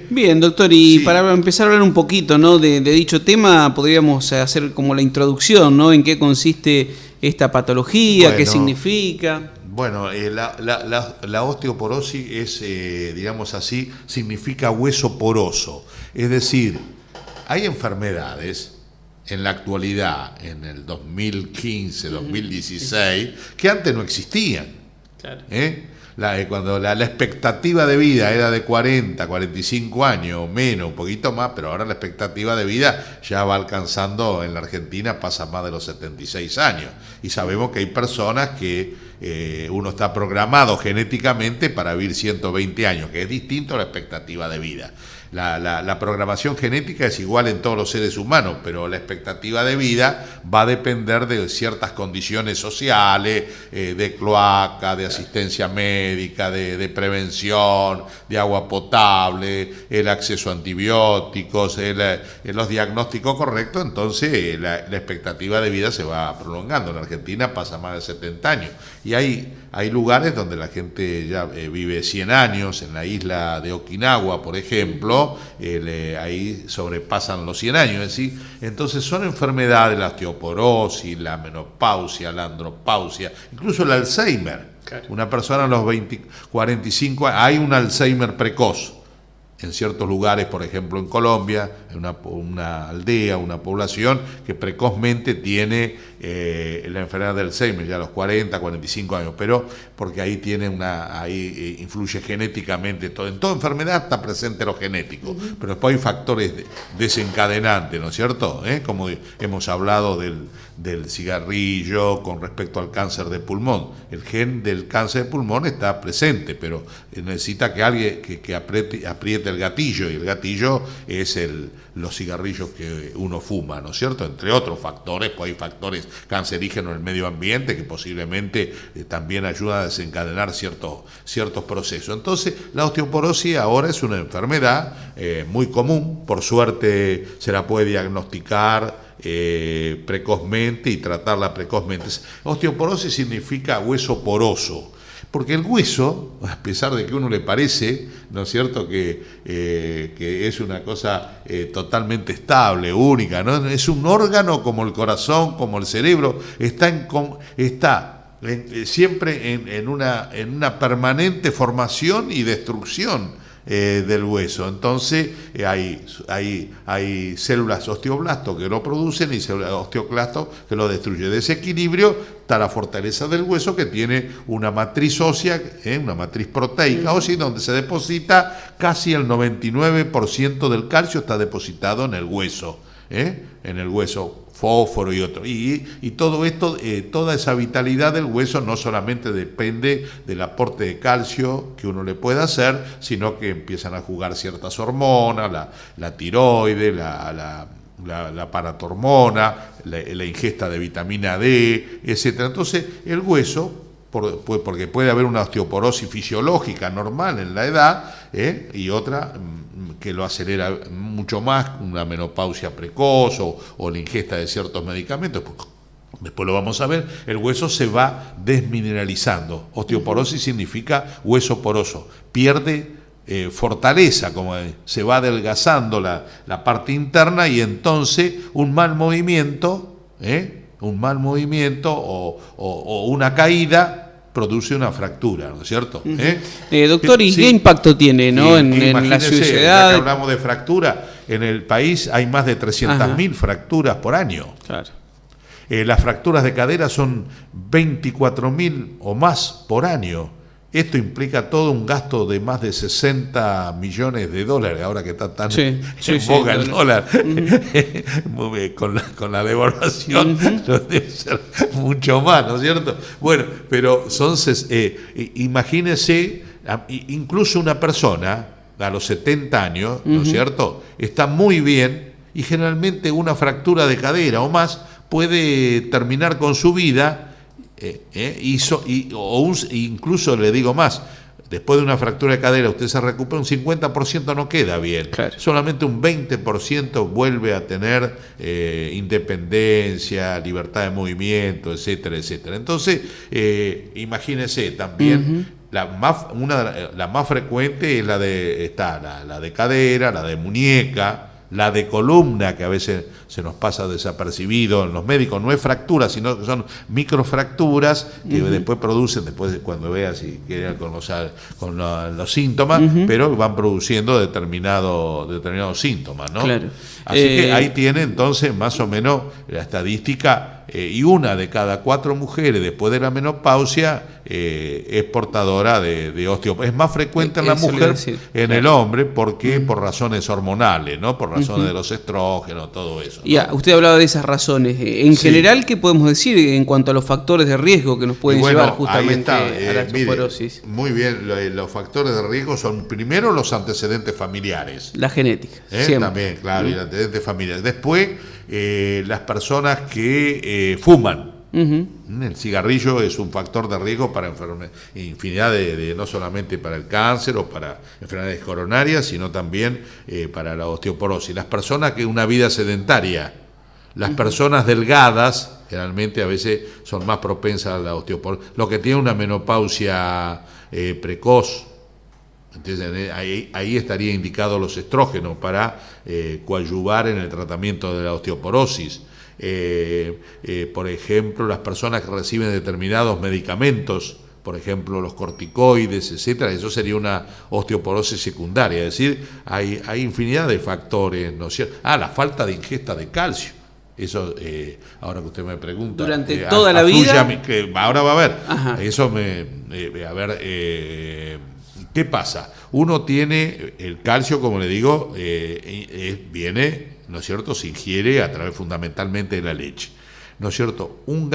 Bien, doctor, y Sí. para empezar a hablar un poquito, ¿no?, de dicho tema, podríamos hacer como la introducción, ¿no?, en qué consiste esta patología, qué Bueno, significa. Bueno, la osteoporosis es, digamos así, significa hueso poroso. Es decir, hay enfermedades en la actualidad, en el 2015, 2016, que antes no existían. Claro. Cuando la expectativa de vida era de 40, 45 años o menos, un poquito más, pero ahora la expectativa de vida ya va alcanzando, en la Argentina pasa más de los 76 años. Y sabemos que hay personas que uno está programado genéticamente para vivir 120 años, que es distinto a la expectativa de vida. La programación genética es igual en todos los seres humanos, pero la expectativa de vida va a depender de ciertas condiciones sociales, de cloaca, de asistencia médica, de prevención, de agua potable, el acceso a antibióticos, los diagnósticos correctos. Entonces la expectativa de vida se va prolongando. En Argentina pasa más de 70 años y hay lugares donde la gente ya vive 100 años, en la isla de Okinawa, por ejemplo, ahí sobrepasan los 100 años, es decir, entonces son enfermedades, la osteoporosis, la menopausia, la andropausia, incluso el Alzheimer. Claro. Una persona a los 45 años, hay un Alzheimer precoz. En ciertos lugares, por ejemplo en Colombia, en una aldea, una población que precozmente tiene la enfermedad del Alzheimer, ya a los 40, 45 años, pero porque ahí ahí influye genéticamente todo. En toda enfermedad está presente lo genético, pero después hay factores desencadenantes, ¿no es cierto? Como hemos hablado del cigarrillo con respecto al cáncer de pulmón. El gen del cáncer de pulmón está presente, pero necesita que alguien que apriete el gatillo, y el gatillo es los cigarrillos que uno fuma, ¿no es cierto? Entre otros factores, pues hay factores cancerígenos en el medio ambiente que posiblemente también ayudan a desencadenar ciertos procesos. Entonces, la osteoporosis ahora es una enfermedad muy común, por suerte se la puede diagnosticar precozmente y tratarla precozmente. Osteoporosis significa hueso poroso, porque el hueso, a pesar de que a uno le parece, ¿no es cierto?, que es una cosa totalmente estable, única, ¿no? Es un órgano como el corazón, como el cerebro, está siempre en una permanente formación y destrucción del hueso. Entonces hay células osteoblastos que lo producen y células osteoclastos que lo destruyen. Desequilibrio está la fortaleza del hueso, que tiene una matriz ósea, una matriz proteica ósea, donde se deposita casi el 99% del calcio está depositado en el hueso, en el hueso, fósforo y otro. Y todo esto, toda esa vitalidad del hueso no solamente depende del aporte de calcio que uno le pueda hacer, sino que empiezan a jugar ciertas hormonas, la tiroides, la paratormona, la ingesta de vitamina D, etcétera. Entonces, el hueso, porque puede haber una osteoporosis fisiológica normal en la edad, y otra que lo acelera mucho más, una menopausia precoz o la ingesta de ciertos medicamentos. Después lo vamos a ver, el hueso se va desmineralizando. Osteoporosis significa hueso poroso, pierde fortaleza, como se va adelgazando la parte interna, y entonces un mal movimiento o una caída produce una fractura, ¿no es cierto? Doctor, ¿y qué impacto tiene, ¿no?, en la sociedad? Ya que hablamos de fractura, en el país hay más de 300.000 fracturas por año. Claro. Las fracturas de cadera son 24.000 o más por año. Esto implica todo un gasto de más de 60 millones de dólares, ahora que está tan en boga el dólar. Con la devaluación debe ser mucho más, ¿no es cierto? Bueno, pero imagínese, incluso una persona a los 70 años, ¿no es cierto?, está muy bien, y generalmente una fractura de cadera o más puede terminar con su vida. Incluso le digo más, después de una fractura de cadera usted se recupera, un 50% no queda bien, claro. Solamente un 20% vuelve a tener independencia, libertad de movimiento, etcétera, etcétera. Entonces, imagínese también la más frecuente es la de cadera, la de muñeca, la de columna, que a veces se nos pasa desapercibido en los médicos. No es fractura, sino que son microfracturas que después producen, cuando veas si quieres con los síntomas, pero van produciendo determinados síntomas, ¿no? Claro. Así que ahí tiene entonces más o menos la estadística, y una de cada 4 mujeres después de la menopausia es portadora de osteoporosis. Es más frecuente en la mujer, en el hombre, porque por razones hormonales, ¿no? Por razones de los estrógenos, todo eso, ¿no? Ya, usted hablaba de esas razones. En general, ¿qué podemos decir en cuanto a los factores de riesgo que nos pueden llevar justamente a la osteoporosis? Mire, muy bien, los factores de riesgo son primero los antecedentes familiares. La genética, siempre. También, claro, y los antecedentes familiares. Después, las personas que fuman. El cigarrillo es un factor de riesgo para infinidad no solamente para el cáncer o para enfermedades coronarias, sino también para la osteoporosis. Las personas que una vida sedentaria, las personas delgadas, generalmente a veces son más propensas a la osteoporosis. Lo que tiene una menopausia precoz. Entonces, ahí estaría indicado los estrógenos para coadyuvar en el tratamiento de la osteoporosis. Por ejemplo, las personas que reciben determinados medicamentos, por ejemplo los corticoides, etcétera, eso sería una osteoporosis secundaria. Es decir, hay infinidad de factores, ¿no es cierto? La falta de ingesta de calcio. Eso, ahora que usted me pregunta, durante toda la vida, que ahora va a ver. Ajá. Eso ¿qué pasa? Uno tiene el calcio, como le digo, viene, ¿no es cierto?, se ingiere a través fundamentalmente de la leche, ¿no es cierto? Un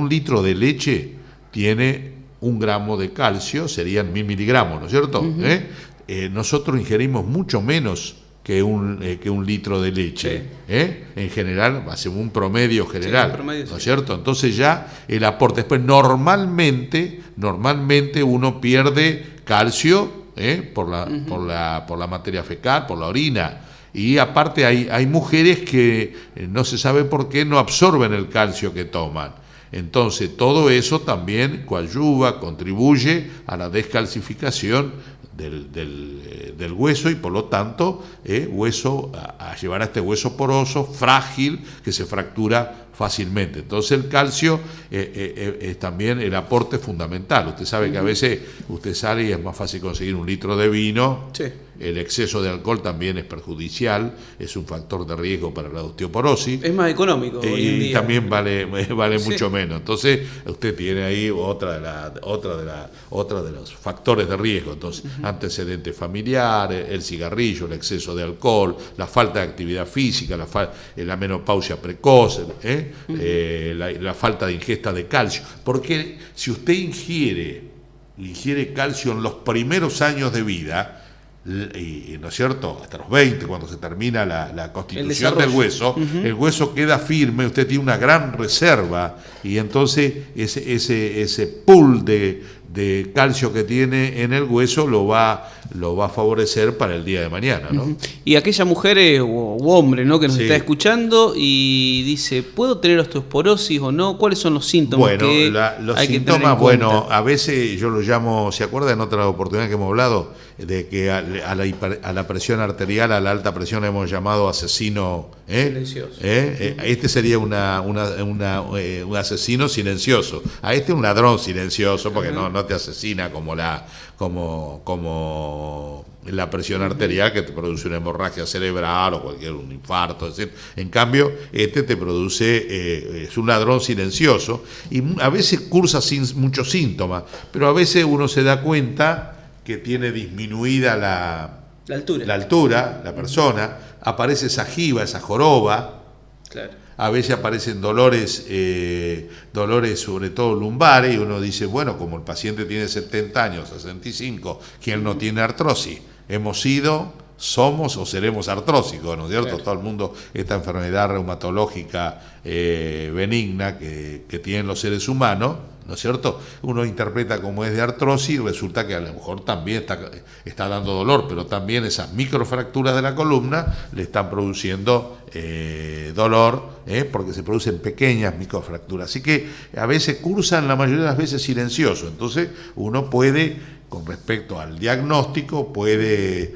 litro de leche tiene 1 gramo de calcio, serían 1000 miligramos, ¿no es cierto? Nosotros ingerimos mucho menos que un litro de leche, en general, hacemos un promedio general, ¿no es cierto? Entonces ya el aporte, después normalmente uno pierde calcio por la materia fecal, por la orina, y aparte hay mujeres que no se sabe por qué no absorben el calcio que toman. Entonces todo eso también coadyuva, contribuye a la descalcificación del hueso, y por lo tanto a llevar a este hueso poroso, frágil, que se fractura fácilmente. Entonces el calcio es también el aporte fundamental. Usted sabe que a veces usted sale y es más fácil conseguir 1 litro de vino. Sí. El exceso de alcohol también es perjudicial, es un factor de riesgo para la osteoporosis. Es más económico hoy en día. Y también vale mucho menos. Entonces, usted tiene ahí otra de los factores de riesgo. Entonces, antecedentes familiares, el cigarrillo, el exceso de alcohol, la falta de actividad física, la menopausia precoz, la falta de ingesta de calcio. Porque si usted ingiere calcio en los primeros años de vida, ¿no es cierto?, hasta los 20, cuando se termina la constitución del hueso, el hueso queda firme, usted tiene una gran reserva, y entonces ese pool de calcio que tiene en el hueso lo va a favorecer para el día de mañana, ¿no? Y aquella mujer u hombre, ¿no?, que nos está escuchando y dice, ¿puedo tener osteoporosis o no? ¿Cuáles son los síntomas que los hay síntomas, que tener en cuenta? a veces yo lo llamo, ¿se acuerda en otra oportunidad que hemos hablado de que a la presión arterial, a la alta presión, hemos llamado asesino silencioso? Este sería un asesino silencioso. A este un ladrón silencioso, porque no te asesina como la presión arterial, que te produce una hemorragia cerebral o un infarto, etc. En cambio, este te produce, es un ladrón silencioso, y a veces cursa sin muchos síntomas, pero a veces uno se da cuenta que tiene disminuida la altura, la persona, aparece esa jiba, esa joroba. Claro. A veces aparecen dolores sobre todo lumbares, y uno dice, bueno, como el paciente tiene 70 años, 65, ¿quién no tiene artrosis? Hemos sido, somos o seremos artrósicos, ¿no es cierto? Claro. Todo el mundo, esta enfermedad reumatológica benigna que tienen los seres humanos, ¿no es cierto? Uno interpreta como es de artrosis y resulta que a lo mejor también está dando dolor, pero también esas microfracturas de la columna le están produciendo dolor, porque se producen pequeñas microfracturas. Así que a veces cursan, la mayoría de las veces silencioso. Entonces uno puede, con respecto al diagnóstico, puede,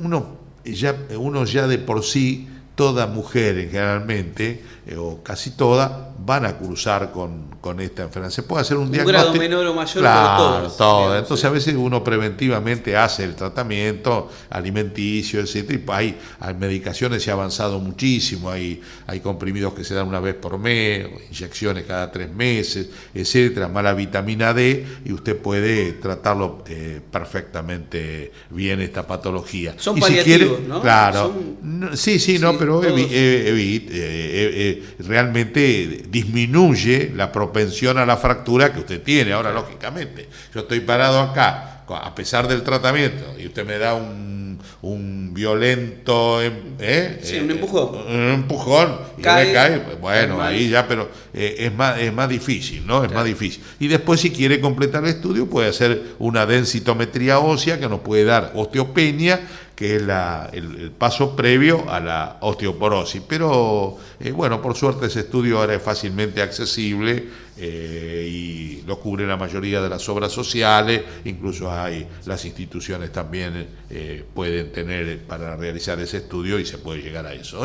uno ya de por sí, toda mujer generalmente, o casi toda, van a cursar con esta enfermedad. Se puede hacer un diagnóstico. Un grado menor o mayor, claro, pero todo. Entonces a veces uno preventivamente hace el tratamiento alimenticio, etcétera, y hay medicaciones, se ha avanzado muchísimo, hay comprimidos que se dan una vez por mes, inyecciones cada 3 meses, etcétera, más la vitamina D, y usted puede tratarlo perfectamente bien esta patología. Son y paliativos, si quiere, ¿no? claro, sí, no, pero todos. realmente disminuye la propensión a la fractura que usted tiene. Ahora, lógicamente, yo estoy parado acá, a pesar del tratamiento, y usted me da un violento un empujón. Un empujón y cae, me cae, bueno, ahí ya, pero es más difícil, ¿no? Es más difícil. Y después, si quiere completar el estudio, puede hacer una densitometría ósea que nos puede dar osteopenia, que es el paso previo a la osteoporosis. Pero, bueno, por suerte ese estudio ahora es fácilmente accesible y lo cubre la mayoría de las obras sociales, incluso las instituciones también pueden tener para realizar ese estudio y se puede llegar a eso,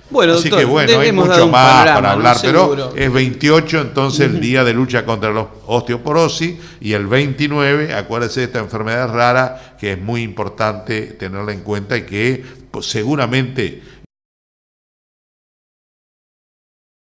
Bueno, así doctor, que bueno, hay mucho más para hablar, pero es 28 entonces el día de lucha contra la osteoporosis, y el 29, acuérdese de esta enfermedad rara que es muy importante tenerla en cuenta y que pues, seguramente